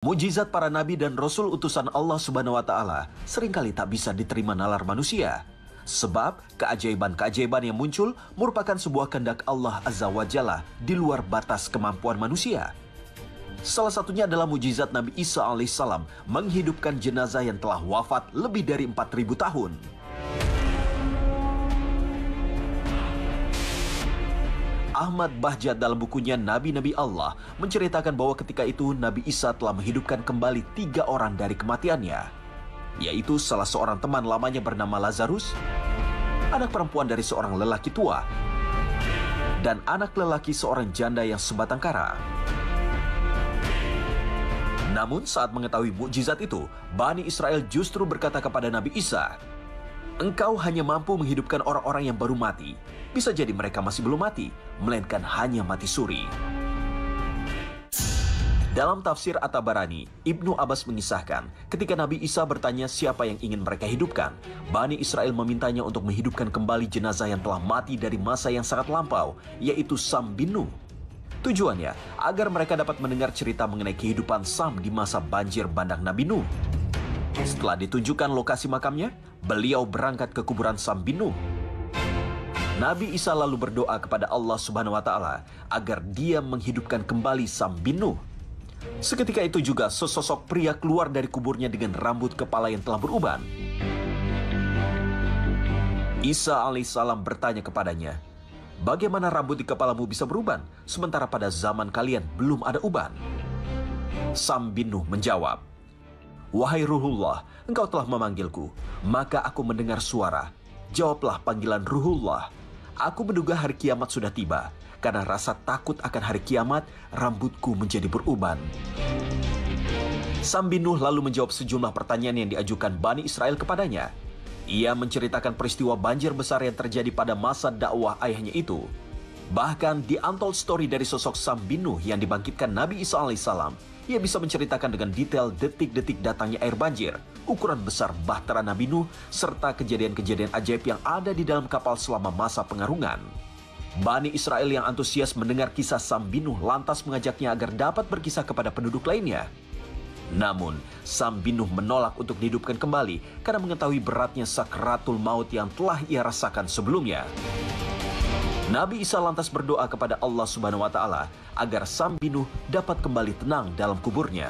Mujizat para nabi dan rasul utusan Allah Subhanahu wa taala seringkali tak bisa diterima nalar manusia. Sebab keajaiban-keajaiban yang muncul merupakan sebuah kehendak Allah Azza wa Jalla di luar batas kemampuan manusia. Salah satunya adalah mujizat Nabi Isa alaihissalam menghidupkan jenazah yang telah wafat lebih dari 4.000 tahun. Ahmad Bahjat dalam bukunya Nabi-Nabi Allah menceritakan bahwa ketika itu Nabi Isa telah menghidupkan kembali 3 orang dari kematiannya, yaitu salah seorang teman lamanya bernama Lazarus, anak perempuan dari seorang lelaki tua, dan anak lelaki seorang janda yang sebatang kara. Namun saat mengetahui mukjizat itu, Bani Israel justru berkata kepada Nabi Isa, "Engkau hanya mampu menghidupkan orang-orang yang baru mati. Bisa jadi mereka masih belum mati, melainkan hanya mati suri." Dalam tafsir At-Tabarani, Ibnu Abbas mengisahkan, ketika Nabi Isa bertanya siapa yang ingin mereka hidupkan, Bani Israel memintanya untuk menghidupkan kembali jenazah yang telah mati dari masa yang sangat lampau, yaitu Sam bin Nuh. Tujuannya, agar mereka dapat mendengar cerita mengenai kehidupan Sam di masa banjir bandang Nabi Nuh. Setelah ditunjukkan lokasi makamnya, beliau berangkat ke kuburan Sam bin Nuh. Nabi Isa lalu berdoa kepada Allah Subhanahu wa taala agar dia menghidupkan kembali Sam bin Nuh. Seketika itu juga sesosok pria keluar dari kuburnya dengan rambut kepala yang telah beruban. Isa alaihissalam bertanya kepadanya, "Bagaimana rambut di kepalamu bisa beruban, sementara pada zaman kalian belum ada uban?" Sam bin Nuh menjawab, "Wahai Ruhullah, engkau telah memanggilku, maka aku mendengar suara. Jawablah panggilan Ruhullah. Aku menduga hari kiamat sudah tiba. Karena rasa takut akan hari kiamat, rambutku menjadi beruban." Sam bin Nuh lalu menjawab sejumlah pertanyaan yang diajukan Bani Israel kepadanya. Ia menceritakan peristiwa banjir besar yang terjadi pada masa dakwah ayahnya itu. Bahkan di untold story dari sosok Sam bin Nuh yang dibangkitkan Nabi Isa alaihissalam, ia bisa menceritakan dengan detail detik-detik datangnya air banjir, ukuran besar bahtera Nabi Nuh, serta kejadian-kejadian ajaib yang ada di dalam kapal selama masa pengarungan. Bani Israel yang antusias mendengar kisah Sam bin Nuh lantas mengajaknya agar dapat berkisah kepada penduduk lainnya. Namun, Sam bin Nuh menolak untuk dihidupkan kembali karena mengetahui beratnya sakratul maut yang telah ia rasakan sebelumnya. Nabi Isa lantas berdoa kepada Allah Subhanahu wa taala agar Sam bin Nuh dapat kembali tenang dalam kuburnya.